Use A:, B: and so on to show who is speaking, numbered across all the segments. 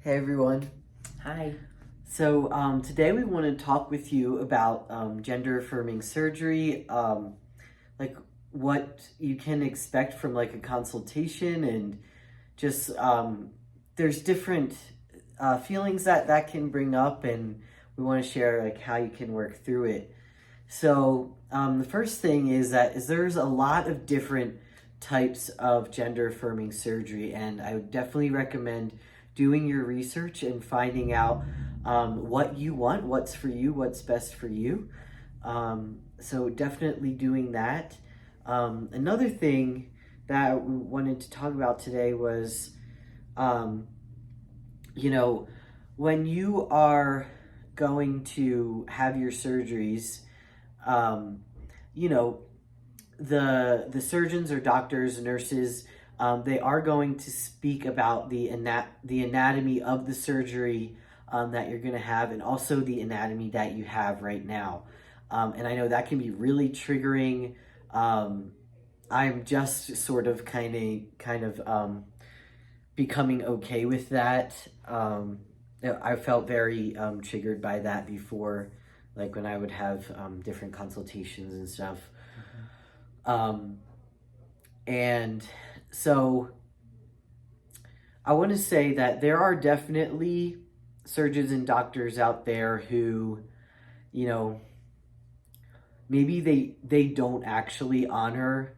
A: Hey everyone.
B: Hi.
A: So today we want to talk with you about gender-affirming surgery, like what you can expect from like a consultation, and just there's different feelings that can bring up, and we want to share like how you can work through it. So the first thing is there's a lot of different types of gender-affirming surgery, and I would definitely recommend doing your research and finding out what you want, what's for you, what's best for you. So definitely doing that. Another thing that we wanted to talk about today was, um, you know, when you are going to have your surgeries, um, you know, the surgeons or doctors, nurses, they are going to speak about the anatomy of the surgery that you're going to have, and also the anatomy that you have right now. And I know that can be really triggering. I'm just sort of kind of becoming okay with that. I felt very triggered by that before, like when I would have different consultations and stuff. Um, and so I want to say that there are definitely surgeons and doctors out there who, you know, maybe they don't actually honor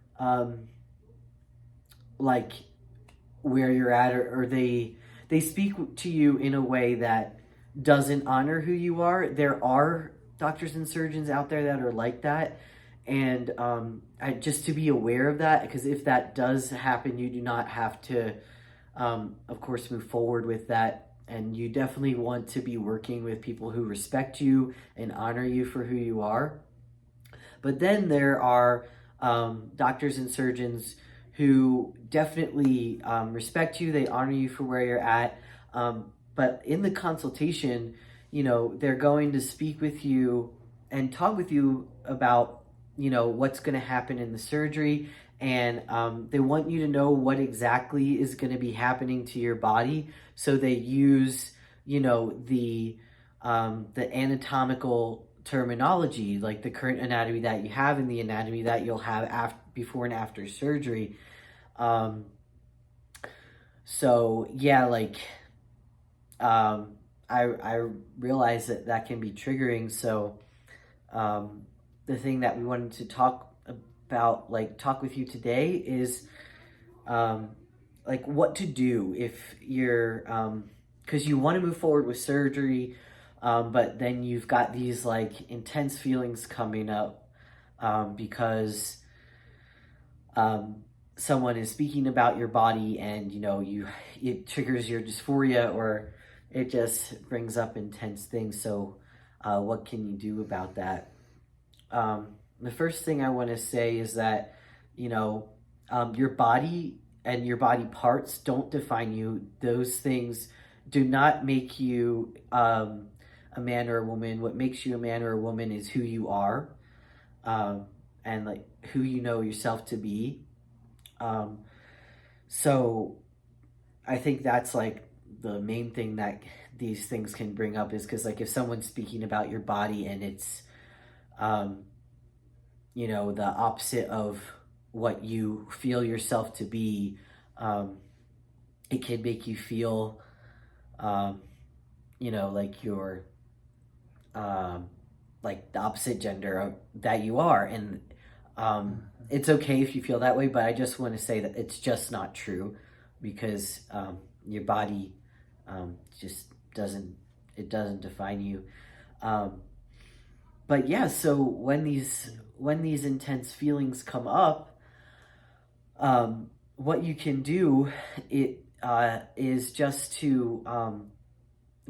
A: like where you're at, or they speak to you in a way that doesn't honor who you are. There are doctors and surgeons out there that are like that, and just to be aware of that, because if that does happen, you do not have to, of course, move forward with that. And you definitely want to be working with people who respect you and honor you for who you are. But then there are doctors and surgeons who definitely respect you, they honor you for where you're at. But in the consultation, they're going to speak with you and talk with you about, what's going to happen in the surgery. And they want you to know what exactly is going to be happening to your body. So they use, the anatomical terminology, like the current anatomy that you have and the anatomy that you'll have before and after surgery. Um, so yeah, like I realize that can be triggering. So the thing that we wanted to talk about, like talk with you today, is like what to do if you're because you want to move forward with surgery, but then you've got these like intense feelings coming up because someone is speaking about your body, and it triggers your dysphoria, or it just brings up intense things. So what can you do about that? The first thing I want to say is that your body and your body parts don't define you. Those things do not make you a man or a woman. What makes you a man or a woman is who you are, and like who you know yourself to be. Um, so I think that's like the main thing that these things can bring up, is because like if someone's speaking about your body and it's um, the opposite of what you feel yourself to be, it can make you feel um, like you're um, like the opposite gender that you are. And it's okay if you feel that way, but I just want to say that it's just not true, because your body just doesn't define you. Um, but yeah, so when these intense feelings come up, what you can do is just to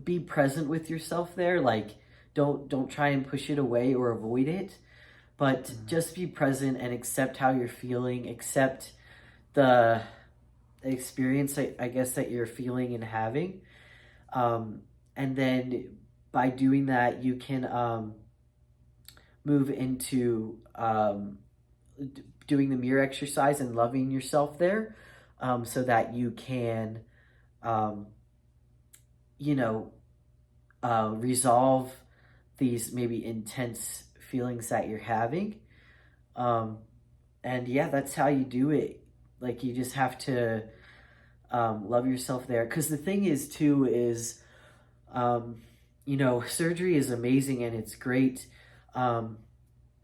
A: be present with yourself there. Like don't try and push it away or avoid it, but just be present and accept how you're feeling, accept the experience, I guess, that you're feeling and having. And then by doing that, you can move into doing the mirror exercise and loving yourself there, so that you can, you know, resolve these maybe intense feelings that you're having. Um, and yeah, that's how you do it. Like, you just have to love yourself there. Because the thing is, too, is, surgery is amazing and it's great. Um,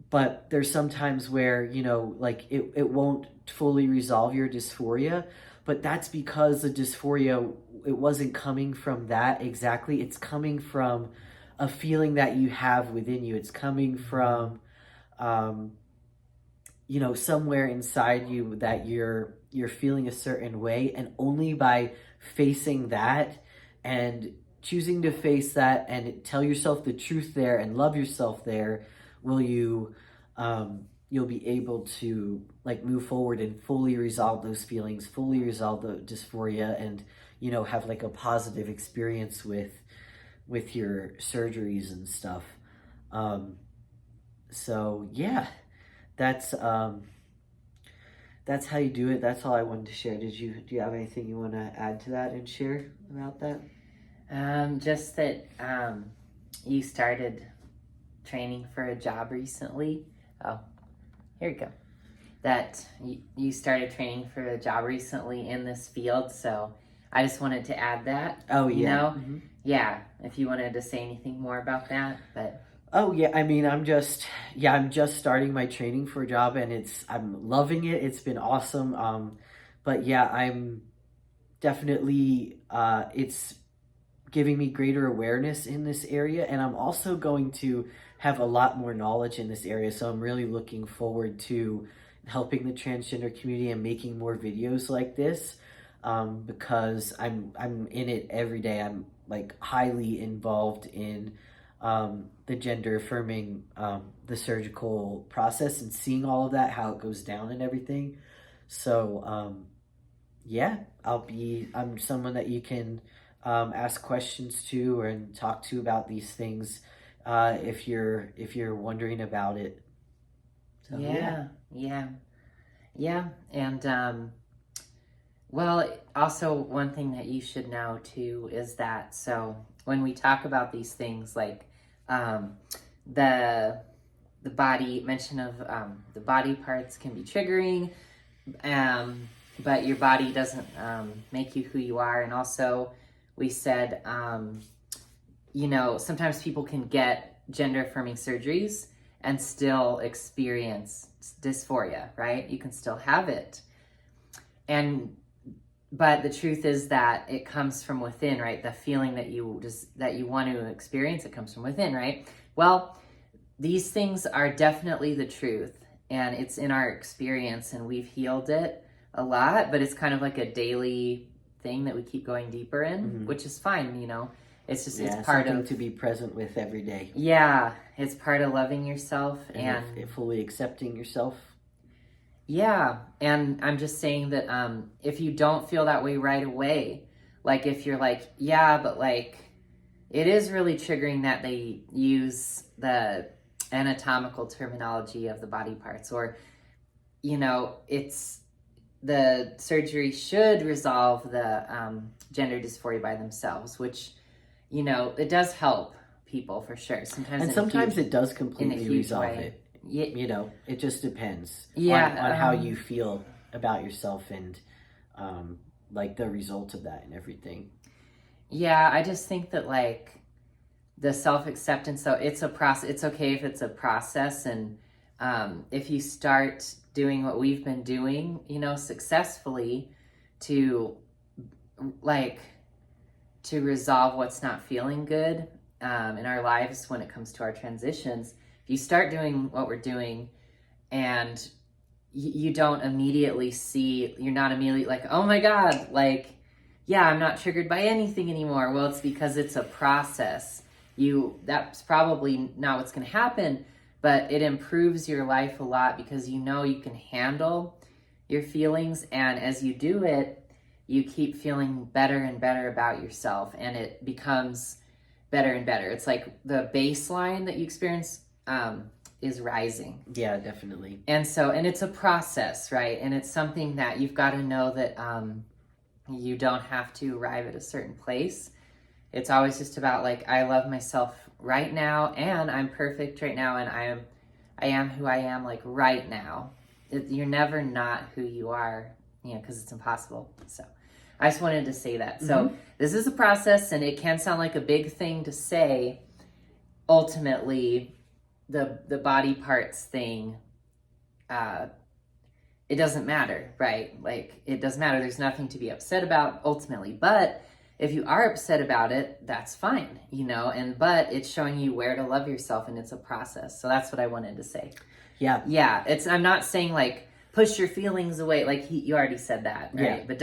A: but there's sometimes where, like it won't fully resolve your dysphoria. But that's because the dysphoria, it wasn't coming from that exactly. It's coming from a feeling that you have within you. It's coming from, um, somewhere inside you that you're feeling a certain way, and only by facing that and choosing to face that and tell yourself the truth there and love yourself there will you'll be able to like move forward and fully resolve those feelings, fully resolve the dysphoria, and have like a positive experience with your surgeries and stuff. So yeah, that's that's how you do it. That's all I wanted to share. Do you have anything you want to add to that and share about that?
B: Just that you started training for a job recently. Oh, here we go. That you started training for a job recently in this field, so I just wanted to add that.
A: Oh yeah.
B: Mm-hmm. Yeah, if you wanted to say anything more about that, but...
A: Oh yeah, I mean, I'm just starting my training for a job, and I'm loving it. It's been awesome. But yeah, I'm definitely it's giving me greater awareness in this area, and I'm also going to have a lot more knowledge in this area. So I'm really looking forward to helping the transgender community and making more videos like this, because I'm in it every day. I'm like highly involved in the gender affirming, the surgical process, and seeing all of that, how it goes down and everything. So yeah, I'm someone that you can ask questions to and talk to about these things, if you're wondering about it. So,
B: yeah. And well, also one thing that you should know too is that, so when we talk about these things, like the body mention of the body parts can be triggering, but your body doesn't make you who you are. And also we said, sometimes people can get gender affirming surgeries and still experience dysphoria, right? You can still have it. But the truth is that it comes from within, right? The feeling that you want to experience, it comes from within, right? Well, these things are definitely the truth, and it's in our experience, and we've healed it a lot, but it's kind of like a daily thing that we keep going deeper in, which is fine, It's just, it's part
A: of to be present with every day.
B: Yeah, it's part of loving yourself and
A: fully accepting yourself.
B: Yeah, and I'm just saying that if you don't feel that way right away, like if you're like, yeah, but like it is really triggering that they use the anatomical terminology of the body parts, or it's the surgery should resolve the gender dysphoria by themselves, which it does help people for sure.
A: Sometimes it does completely resolve it. It just depends on how you feel about yourself and like the result of that and everything.
B: Yeah, I just think that like the self-acceptance, so it's a process. It's okay if it's a process, and if you start doing what we've been doing, successfully to resolve what's not feeling good in our lives when it comes to our transitions. If you start doing what we're doing and you don't immediately you're not immediately like, oh my God, like, yeah, I'm not triggered by anything anymore. Well, it's because it's a process. That's probably not what's going to happen, but it improves your life a lot because you can handle your feelings. And as you do it, you keep feeling better and better about yourself, and it becomes better and better. It's like the baseline that you experience is rising.
A: Yeah, definitely.
B: And it's a process, right? And it's something that you've got to know that you don't have to arrive at a certain place. It's always just about like, I love myself right now, and I'm perfect right now, and I am who I am like right now. You're never not who you are, because it's impossible. So I just wanted to say that. So this is a process, and it can sound like a big thing to say. Ultimately, the body parts thing, it doesn't matter, right? Like, it doesn't matter. There's nothing to be upset about ultimately. But if you are upset about it, that's fine, but it's showing you where to love yourself, and it's a process. So that's what I wanted to say. Yeah. I'm not saying like push your feelings away. Like you already said that, right? Yeah. But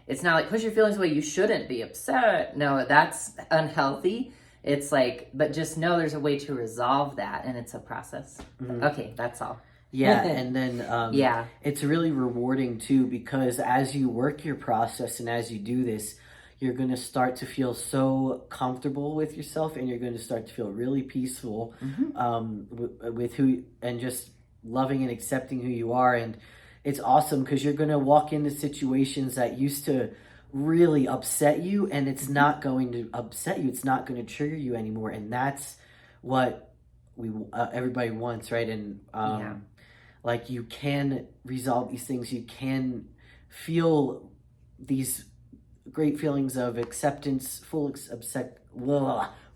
B: it's not like push your feelings away. You shouldn't be upset. No, that's unhealthy. It's like, but just know there's a way to resolve that, and it's a process. Okay, that's all.
A: Yeah, and then it's really rewarding too, because as you work your process and as you do this, you're going to start to feel so comfortable with yourself, and you're going to start to feel really peaceful with who, and just loving and accepting who you are. And it's awesome because you're going to walk into situations that used to really upset you, and it's not going to upset you. It's not going to trigger you anymore. And that's what everybody wants, right? And like, you can resolve these things. You can feel these great feelings of acceptance,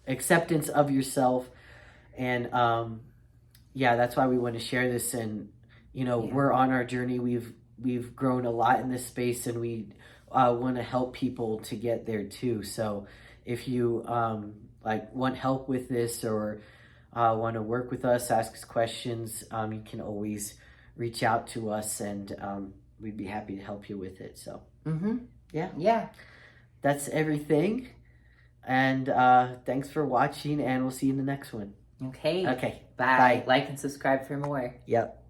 A: acceptance of yourself. And that's why we want to share this. And we're on our journey. We've grown a lot in this space, and we want to help people to get there too. So if you want help with this, or want to work with us, ask us questions, you can always reach out to us, and we'd be happy to help you with it. So yeah, that's everything. And thanks for watching, and we'll see you in the next one.
B: Okay. Bye. Like and subscribe for more.
A: Yep.